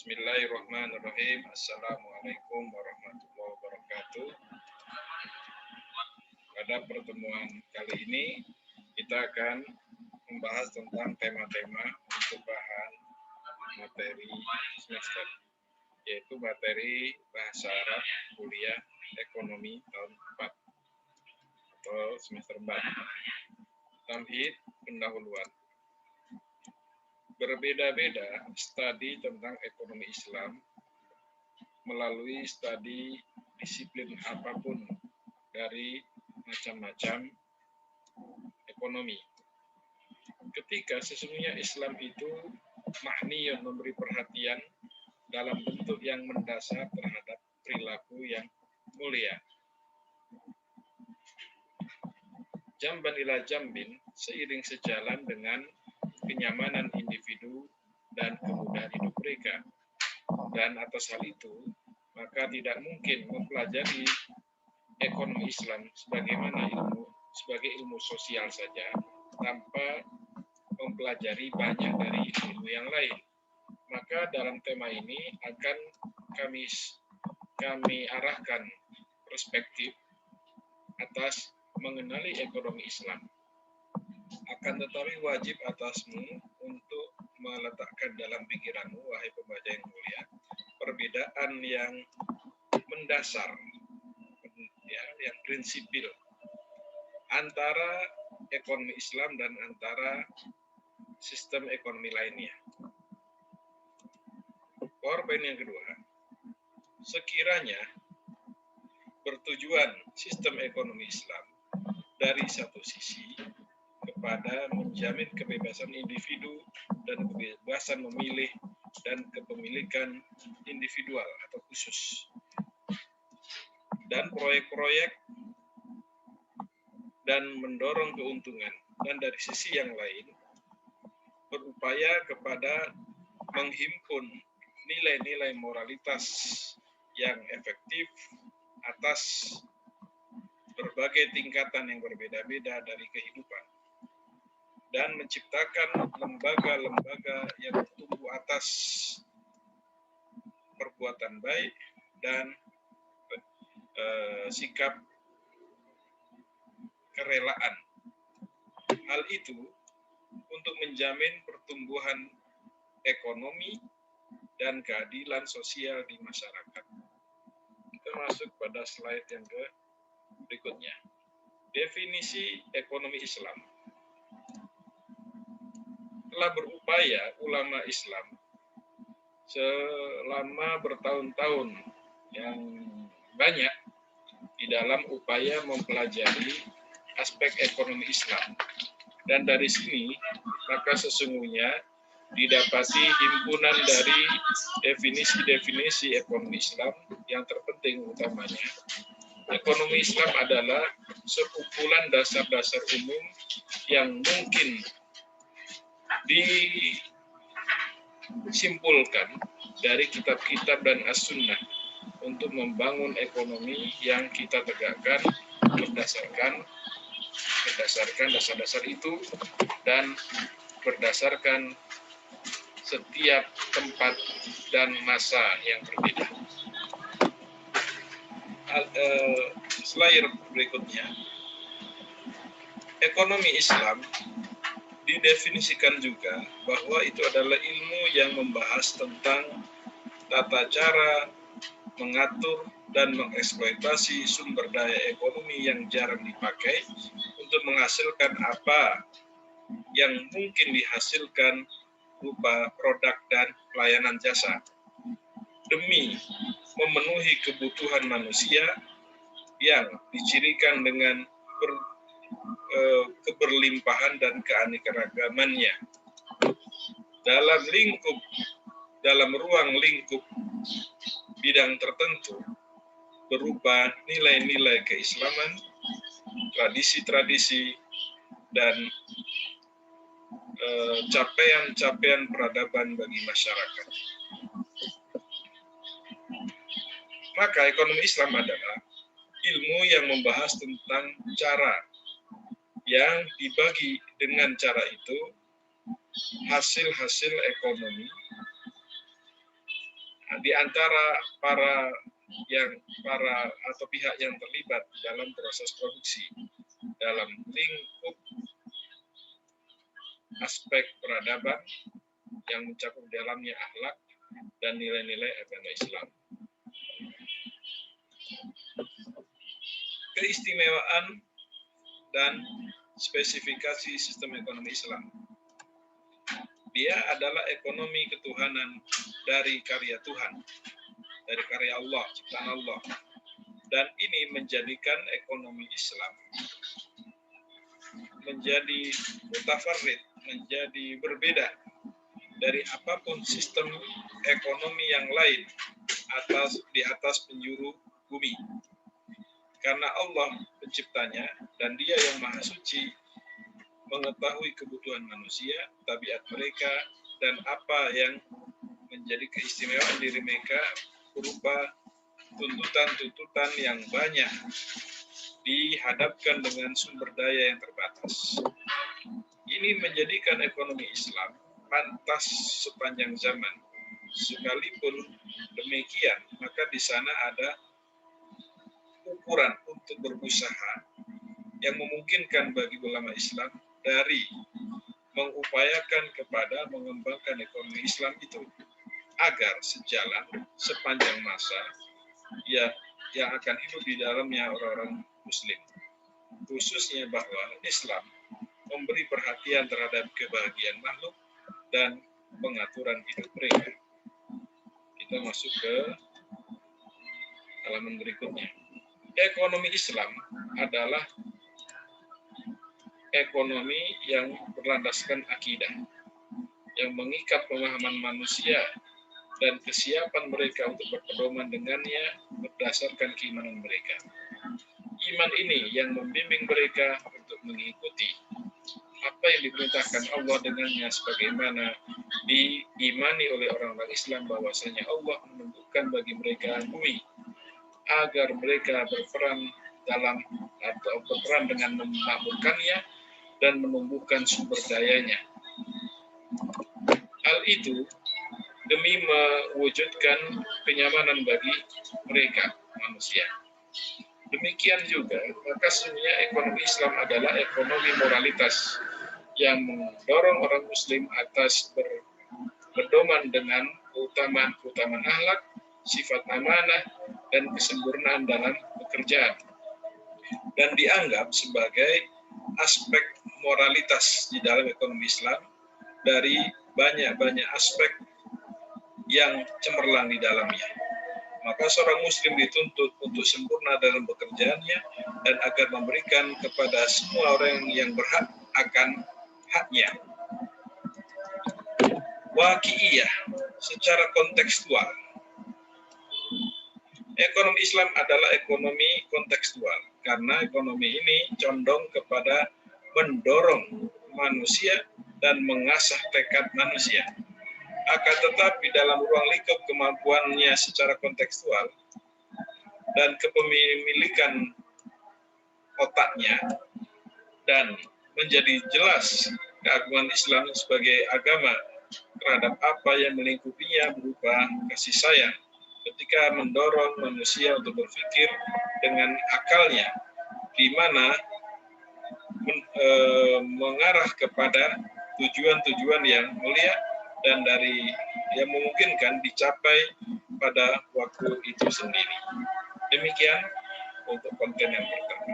Bismillahirrahmanirrahim. Assalamualaikum warahmatullahi wabarakatuh. Pada pertemuan kali ini kita akan membahas tentang tema-tema untuk bahan materi semester, yaitu materi bahasa Arab kuliah ekonomi tahun 4 atau semester 4. Tamhid pendahuluan. Berbeda-beda studi tentang ekonomi Islam melalui studi disiplin apapun dari macam-macam ekonomi. Ketika sesungguhnya Islam itu yang memberi perhatian dalam bentuk yang mendasar terhadap perilaku yang mulia. Jamban ila jambin, seiring sejalan dengan kenyamanan individu dan kemudahan hidup mereka. Dan atas hal itu, maka tidak mungkin mempelajari ekonomi Islam sebagai ilmu sosial saja tanpa mempelajari banyak dari ilmu yang lain. Maka dalam tema ini akan kami arahkan perspektif atas mengenali ekonomi Islam. Akan tetapi wajib atasmu untuk meletakkan dalam pikiranmu, wahai pembaca yang mulia, perbedaan yang mendasar, ya, yang prinsipil antara ekonomi Islam dan antara sistem ekonomi lainnya. Poin yang kedua, sekiranya bertujuan sistem ekonomi Islam dari satu sisi kepada menjamin kebebasan individu dan kebebasan memilih dan kepemilikan individual atau khusus, dan proyek-proyek dan mendorong keuntungan, dan dari sisi yang lain berupaya kepada menghimpun nilai-nilai moralitas yang efektif atas berbagai tingkatan yang berbeda-beda dari kehidupan, dan menciptakan lembaga-lembaga yang tumbuh atas perbuatan baik dan sikap kerelaan. Hal itu untuk menjamin pertumbuhan ekonomi dan keadilan sosial di masyarakat. Kita masuk pada slide yang berikutnya. Definisi ekonomi Islam. Telah berupaya ulama Islam selama bertahun-tahun yang banyak di dalam upaya mempelajari aspek ekonomi Islam. Dan dari sini, maka sesungguhnya didapati himpunan dari definisi-definisi ekonomi Islam yang terpenting utamanya. Ekonomi Islam adalah sekumpulan dasar-dasar umum yang mungkin disimpulkan dari kitab-kitab dan as-sunnah untuk membangun ekonomi yang kita tegakkan berdasarkan dasar-dasar itu dan berdasarkan setiap tempat dan masa yang berbeda. Slide berikutnya. Ekonomi Islam didefinisikan juga bahwa itu adalah ilmu yang membahas tentang tata cara mengatur dan mengeksploitasi sumber daya ekonomi yang jarang dipakai untuk menghasilkan apa yang mungkin dihasilkan berupa produk dan pelayanan jasa demi memenuhi kebutuhan manusia yang dicirikan dengan keberlimpahan dan keanekaragamannya dalam ruang lingkup bidang tertentu berupa nilai-nilai keislaman, tradisi-tradisi, dan capaian-capaian peradaban bagi masyarakat. Maka ekonomi Islam adalah ilmu yang membahas tentang cara yang dibagi dengan cara itu hasil-hasil ekonomi di antara para atau pihak yang terlibat dalam proses produksi dalam lingkup aspek peradaban yang mencakup dalamnya akhlak dan nilai-nilai agama Islam. Keistimewaan dan spesifikasi sistem ekonomi Islam. Dia adalah ekonomi ketuhanan dari karya Tuhan, dari karya Allah, ciptaan Allah. Dan ini menjadikan ekonomi Islam menjadi mutafarrid, menjadi berbeda dari apapun sistem ekonomi yang lain di atas penjuru bumi. Karena Allah penciptanya dan Dia yang Maha Suci mengetahui kebutuhan manusia, tabiat mereka, dan apa yang menjadi keistimewaan diri mereka berupa tuntutan-tuntutan yang banyak dihadapkan dengan sumber daya yang terbatas. Ini menjadikan ekonomi Islam pantas sepanjang zaman. Sekalipun demikian, maka di sana ada ukuran untuk berusaha yang memungkinkan bagi ulama Islam dari mengupayakan kepada mengembangkan ekonomi Islam itu agar sejalan sepanjang masa yang akan hidup di dalamnya orang-orang Muslim. Khususnya bahwa Islam memberi perhatian terhadap kebahagiaan makhluk dan pengaturan hidup mereka. Kita masuk ke halaman berikutnya. Ekonomi Islam adalah ekonomi yang berlandaskan akidah, yang mengikat pemahaman manusia dan kesiapan mereka untuk berpedoman dengannya berdasarkan keimanan mereka. Iman ini yang membimbing mereka untuk mengikuti apa yang diperintahkan Allah dengannya, sebagaimana diimani oleh orang-orang Islam bahwasanya Allah menentukan bagi mereka bumi agar mereka berperan dengan memakmurkannya dan menumbuhkan sumber dayanya. Hal itu demi mewujudkan kenyamanan bagi mereka, manusia. Demikian juga, maka sesungguhnya ekonomi Islam adalah ekonomi moralitas yang mendorong orang Muslim atas berpedoman dengan keutamaan akhlak, sifat amanah, dan kesempurnaan dalam pekerjaan. Dan dianggap sebagai aspek moralitas di dalam ekonomi Islam dari banyak-banyak aspek yang cemerlang di dalamnya. Maka seorang Muslim dituntut untuk sempurna dalam pekerjaannya dan agar memberikan kepada semua orang yang berhak akan haknya. Waqi'iyah, secara kontekstual. Ekonomi Islam adalah ekonomi kontekstual, karena ekonomi ini condong kepada mendorong manusia dan mengasah tekad manusia. Akan tetapi dalam ruang lingkup kemampuannya secara kontekstual dan kepemilikan otaknya, dan menjadi jelas keagungan Islam sebagai agama terhadap apa yang melingkupinya berupa kasih sayang, ketika mendorong manusia untuk berpikir dengan akalnya, di mana mengarah kepada tujuan-tujuan yang mulia dan dari yang memungkinkan dicapai pada waktu itu sendiri. Demikian untuk konten yang pertama.